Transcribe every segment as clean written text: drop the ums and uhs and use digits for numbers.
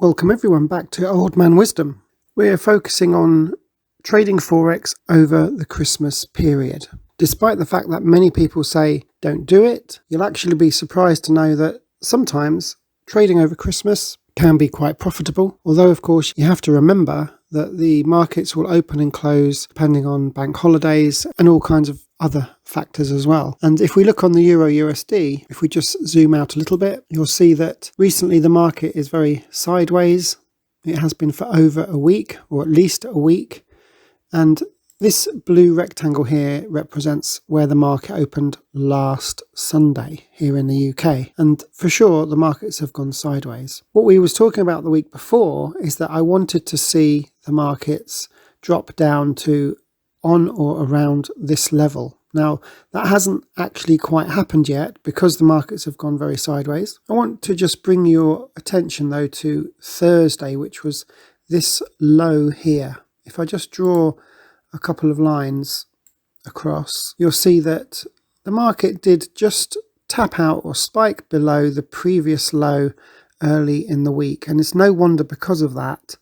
Welcome everyone back to Old Man Wisdom. We're focusing on trading Forex over the Christmas period. Despite the fact that many people say don't do it, you'll actually be surprised to know that sometimes trading over Christmas can be quite profitable. Although of course you have to remember that the markets will open and close depending on bank holidays and all kinds of other factors as well. And if we look on the Euro-USD, if we just zoom out a little bit, you'll see that recently the market is very sideways. It has been for over a week, or at least a week. And this blue rectangle here represents where the market opened last Sunday here in the UK. And for sure, the markets have gone sideways. What we was talking about the week before is that I wanted to see the markets drop down to on or around this level. Now, that hasn't actually quite happened yet because the markets have gone very sideways. I want to just bring your attention though to Thursday, which was this low here. If I just draw a couple of lines across, you'll see that the market did just tap out or spike below the previous low early in the week. And it's no wonder because of that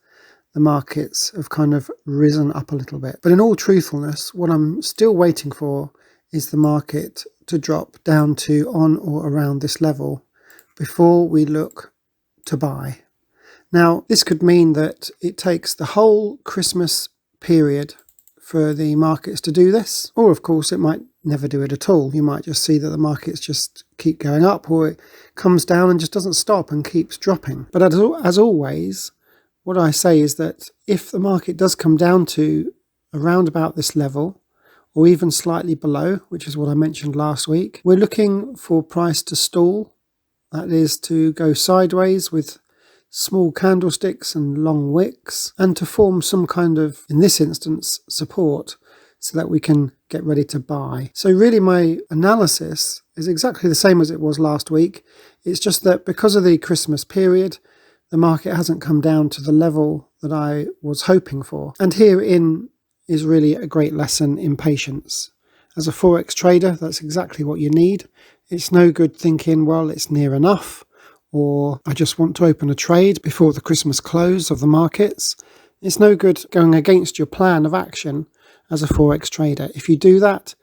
the markets have kind of risen up a little bit. But in all truthfulness, what I'm still waiting for is the market to drop down to on or around this level before we look to buy. Now, this could mean that it takes the whole Christmas period for the markets to do this, or of course it might never do it at all. You might just see that the markets just keep going up, or it comes down and just doesn't stop and keeps dropping. But as always, what I say is that if the market does come down to around about this level, or even slightly below, which is what I mentioned last week, we're looking for price to stall. That is to go sideways with small candlesticks and long wicks, and to form some kind of, in this instance, support so that we can get ready to buy. So really my analysis is exactly the same as it was last week. It's just that because of the Christmas period, the market hasn't come down to the level that I was hoping for. And herein is really a great lesson in patience. As a Forex trader, that's exactly what you need. It's no good thinking, well, it's near enough, or I just want to open a trade before the Christmas close of the markets. It's no good going against your plan of action as a Forex trader. If you do that,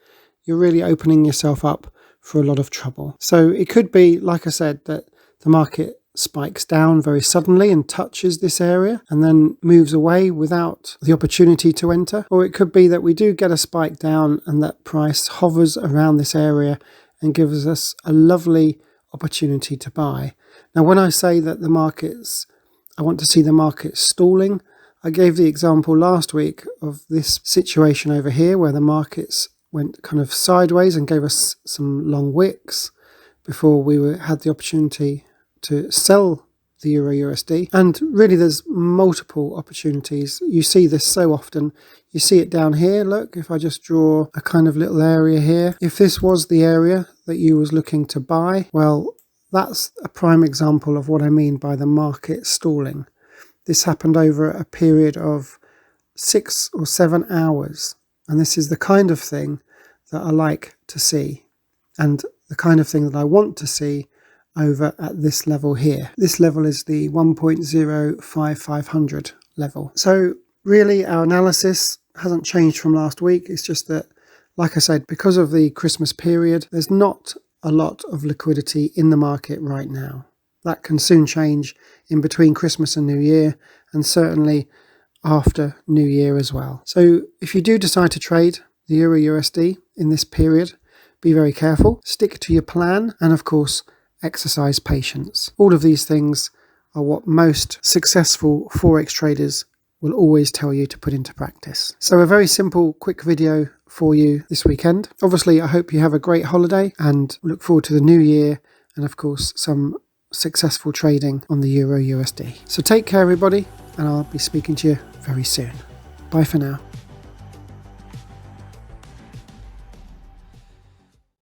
you're really opening yourself up for a lot of trouble. So it could be, like I said, that the market spikes down very suddenly and touches this area and then moves away without the opportunity to enter. Or it could be that we do get a spike down and that price hovers around this area and gives us a lovely opportunity to buy. Now, when I say that I want to see the market stalling, I gave the example last week of this situation over here where the markets went kind of sideways and gave us some long wicks before we had the opportunity to sell the Euro-USD. And really there's multiple opportunities. You see this so often. You see it down here. Look, if I just draw a kind of little area here, if this was the area that you was looking to buy, well, that's a prime example of what I mean by the market stalling. This happened over a period of 6 or 7 hours. And this is the kind of thing that I like to see, and the kind of thing that I want to see over at this level here. This level is the 1.05500 level. So really our analysis hasn't changed from last week. It's just that, like I said, because of the Christmas period, there's not a lot of liquidity in the market right now. That can soon change in between Christmas and New Year, and certainly after New Year as well. So if you do decide to trade the Euro-USD in this period, be very careful, stick to your plan, and of course, exercise patience. All of these things are what most successful Forex traders will always tell you to put into practice. So a very simple, quick video for you this weekend. Obviously, I hope you have a great holiday and look forward to the new year and of course some successful trading on the Euro-USD. So take care everybody, and I'll be speaking to you very soon. Bye for now.